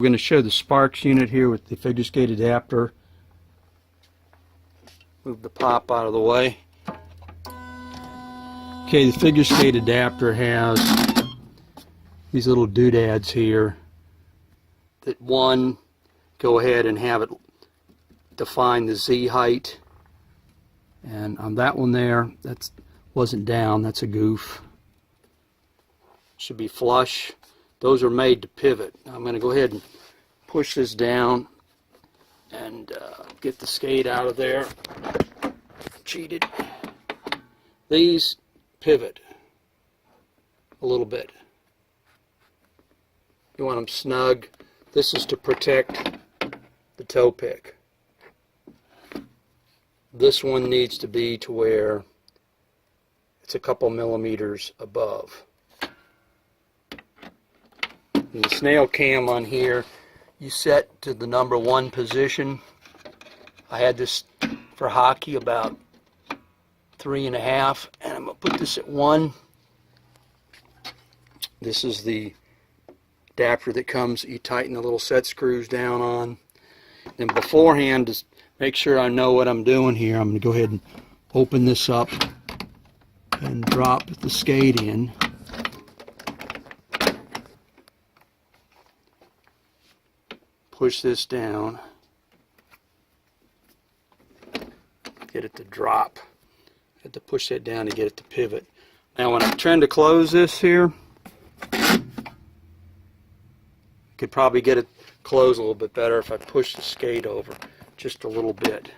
We're going to show the Sparx unit here with the figure skate adapter. Move the pop out of the way. Okay, the figure skate adapter has these little doodads here that one, go ahead and have it define the Z height. And on that one there, that wasn't down, that's a goof. Should be flush. Those are made to pivot. Now I'm going to go ahead and push this down and get the skate out of there. Cheated. These pivot a little bit. You want them snug. This is to protect the toe pick. This one needs to be to where it's a couple millimeters above. And the snail cam on here, you set to the number 1 position. I had this for hockey about 3.5, and I'm going to put this at 1. This is the adapter that comes, you tighten the little set screws down on. Then beforehand, to make sure I know what I'm doing here, I'm going to go ahead and open this up and drop the skate in. Push this down. Get it to drop. I have to push that down to get it to pivot. Now when I'm trying to close this here, could probably get it closed a little bit better if I push the skate over just a little bit.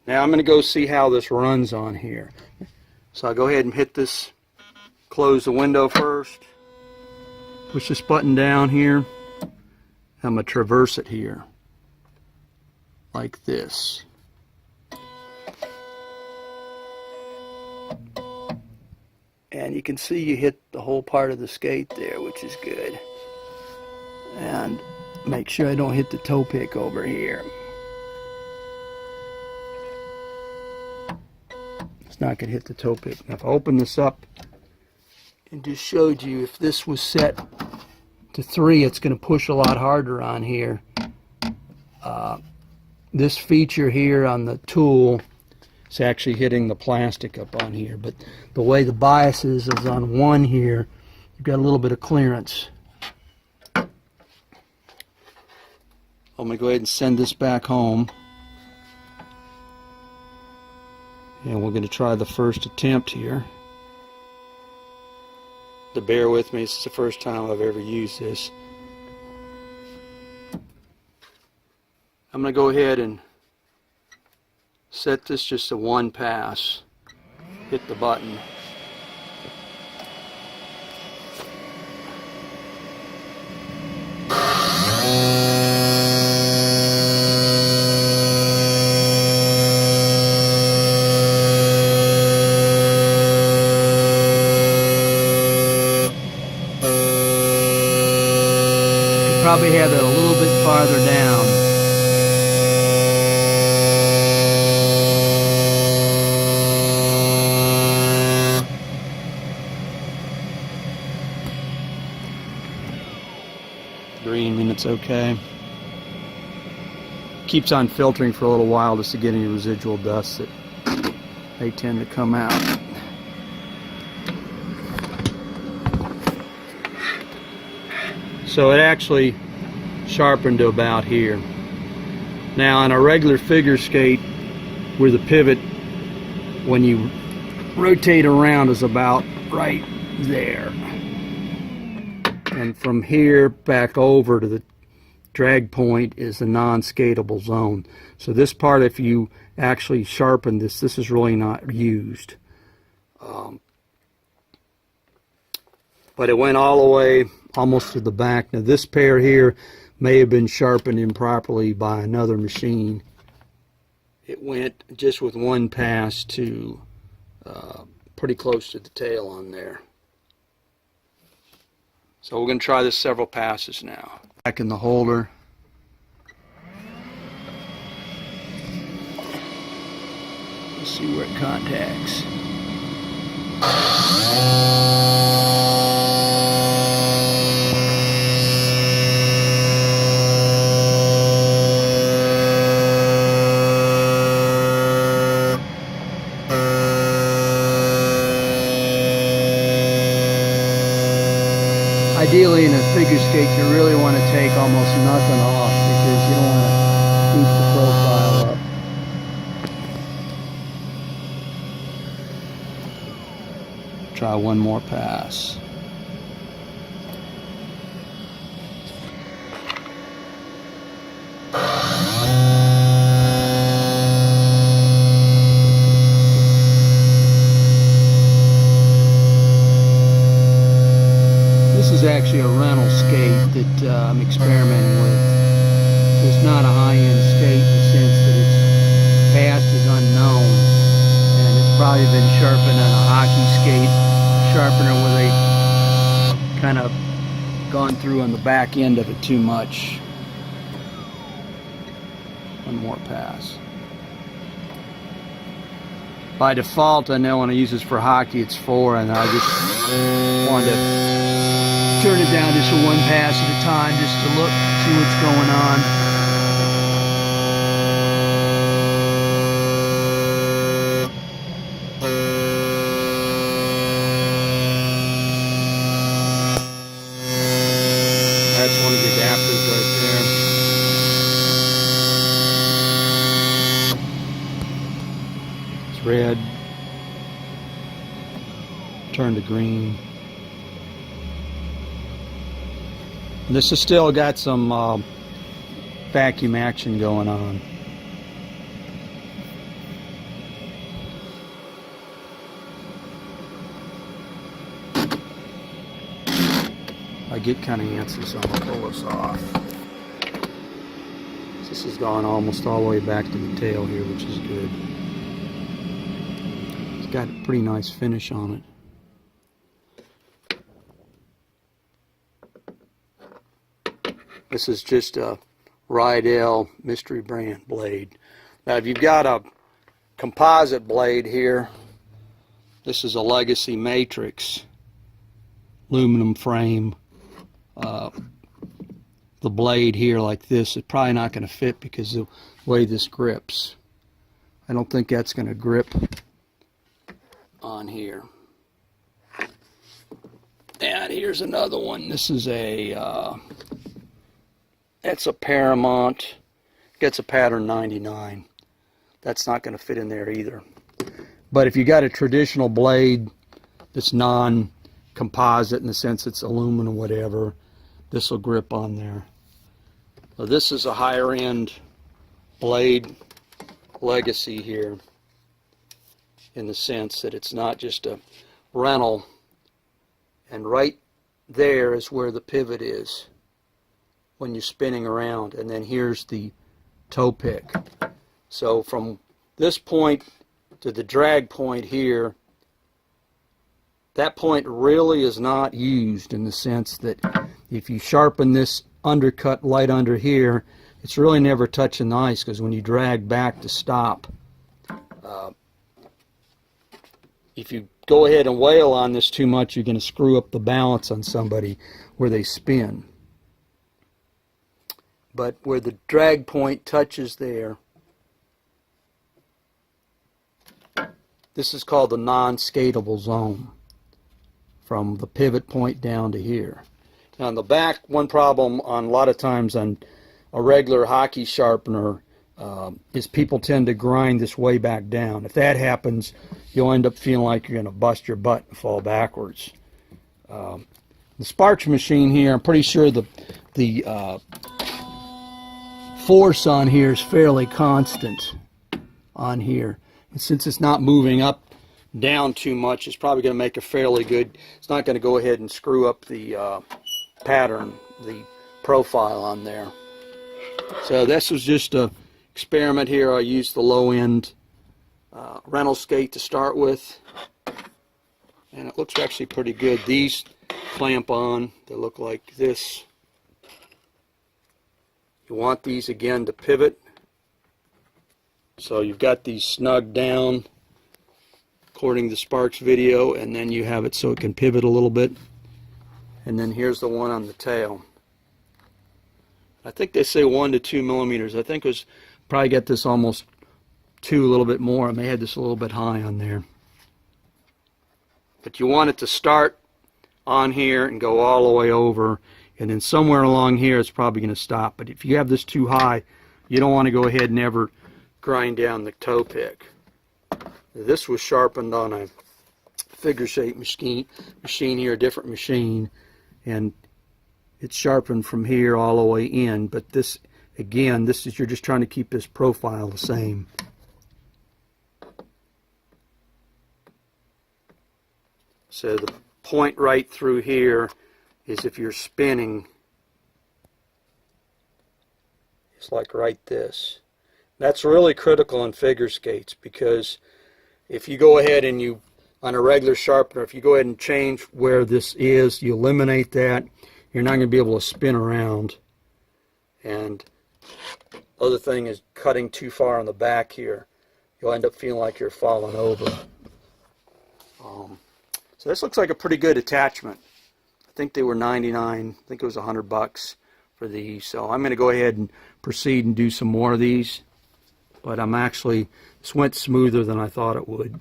Now I'm going to go see how this runs on here. So I'll go ahead and hit this, close the window first, push this button down here. I'm going to traverse it here like this. And you can see you hit the whole part of the skate there, which is good. And make sure I don't hit the toe pick over here. It's not going to hit the toe pick. Now if I open this up and just showed you, if this was set to 3, it's going to push a lot harder on here. This feature here on the tool is actually hitting the plastic up on here, but the way the bias is on 1 here, you've got a little bit of clearance. I'm going to go ahead and send this back home, and we're going to try the first attempt here. To bear with me, this is the first time I've ever used this. I'm going to go ahead and set this just to 1 pass. Hit the button. Probably have it a little bit farther down. Green means it's okay. Keeps on filtering for a little while just to get any residual dust that they tend to come out. So it actually sharpened to about here. Now on a regular figure skate, where the pivot, when you rotate around, is about right there. And from here back over to the drag point is the non-skateable zone. So this part, if you actually sharpen this, this is really not used. But it went all the way almost to the back. Now this pair here may have been sharpened improperly by another machine. It went just with 1 pass to pretty close to the tail on there. So we're going to try this several passes now. Back in the holder. Let's see where it contacts. Ideally, in a figure skate, you really want to take almost nothing off because you don't want to keep the profile up. Try one more pass. This is actually a rental skate that I'm experimenting with. So it's not a high-end skate in the sense that its past is unknown, and it's probably been sharpened on a hockey skate sharpener where they kind of gone through on the back end of it too much. One more pass. By default, I know when I use this for hockey, it's 4, and I just wanted to turn it down just for one pass at a time, just to look, see what's going on. That's one of the adapters right there. It's red. Turn to green. This has still got some vacuum action going on. I get kind of antsy, so I'm going to pull this off. This has gone almost all the way back to the tail here, which is good. It's got a pretty nice finish on it. This is just a Rydell mystery brand blade. Now if you've got a composite blade here, this is a Legacy Matrix aluminum frame. The blade here like this is probably not going to fit because of the way this grips. I don't think that's going to grip on here. And here's another one. This is a that's a Paramount. Gets a pattern 99. That's not going to fit in there either. But if you got a traditional blade that's non-composite in the sense it's aluminum, whatever, this will grip on there. So this is a higher end blade Legacy here, in the sense that it's not just a rental, and right there is where the pivot is when you're spinning around, and then here's the toe pick. So from this point to the drag point here, that point really is not used, in the sense that if you sharpen this undercut light under here, it's really never touching the ice, because when you drag back to stop, if you go ahead and wail on this too much, you're going to screw up the balance on somebody where they spin. But where the drag point touches there, this is called the non-skateable zone, from the pivot point down to here. Now on the back, one problem on a lot of times on a regular hockey sharpener is people tend to grind this way back down. If that happens, you'll end up feeling like you're going to bust your butt and fall backwards. The Sparx machine here, I'm pretty sure the force on here is fairly constant on here. And since it's not moving up, down too much, it's probably going to make a fairly good, it's not going to go ahead and screw up the pattern, the profile on there. So this was just a experiment here. I used the low-end rental skate to start with, and it looks actually pretty good. These clamp on, they look like this. You want these again to pivot, so you've got these snug down according to the Sparx video, and then you have it so it can pivot a little bit. And then here's the one on the tail. I think they say 1 to 2 millimeters. I think it was probably get this almost 2, a little bit more. I may have this a little bit high on there. But you want it to start on here and go all the way over, and then somewhere along here it's probably going to stop. But if you have this too high, you don't want to go ahead and ever grind down the toe pick. This was sharpened on a figure shape machine here, a different machine, and it's sharpened from here all the way in. But this, again, this is, you're just trying to keep this profile the same. So the point right through here is, if you're spinning, it's like right this. That's really critical in figure skates, because if you go ahead and you, on a regular sharpener, if you go ahead and change where this is, you eliminate that, you're not going to be able to spin around. And other thing is, cutting too far on the back here, you'll end up feeling like you're falling over. So this looks like a pretty good attachment. I think they were 99. I think it was $100 for these. So I'm going to go ahead and proceed and do some more of these. But this went smoother than I thought it would.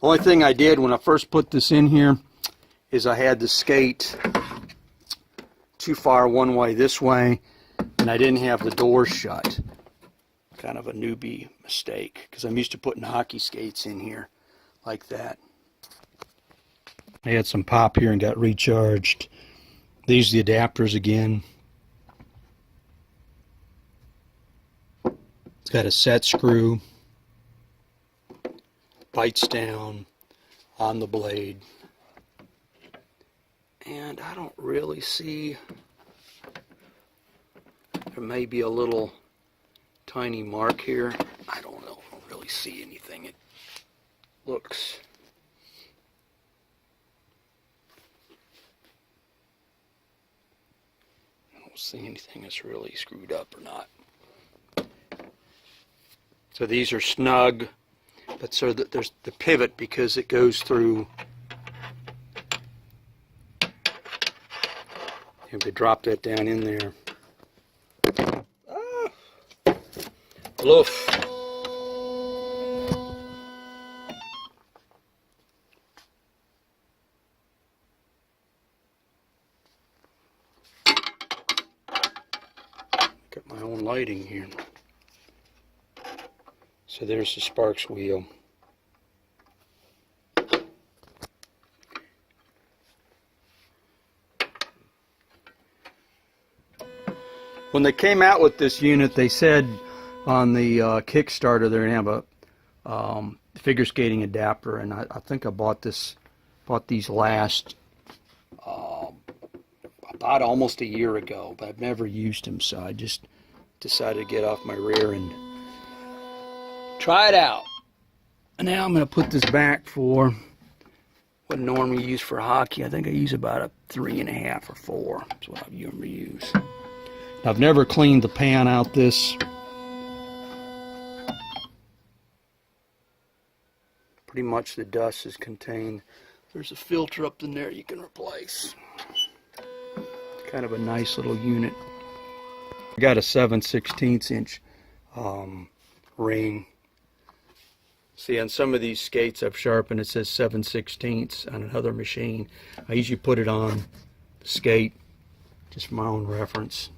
Only thing I did when I first put this in here is I had the skate too far one way this way, and I didn't have the doors shut. Kind of a newbie mistake, because I'm used to putting hockey skates in here like that. I had some pop here and got recharged. These are the adapters again. It's got a set screw, bites down on the blade, and I don't really see, there may be a little tiny mark here. I don't know, I don't really see anything. It looks, I don't see anything that's really screwed up or not. So these are snug, but so that there's the pivot, because it goes through. If they drop that down in there. Ah, loof. Got my own lighting here. So there's the Sparx wheel. When they came out with this unit, they said on the Kickstarter they're going to have a figure skating adapter, and I think I bought these last about almost a year ago, but I've never used them, so I just decided to get off my rear and try it out. And now I'm going to put this back for what I normally use for hockey. I think I use about a 3.5 or 4. That's what I usually use. I've never cleaned the pan out this. Pretty much the dust is contained. There's a filter up in there you can replace. Kind of a nice little unit. I got a 7/16 inch ring. See, on some of these skates I've sharpened, it says 7/16 on another machine. I usually put it on the skate just for my own reference.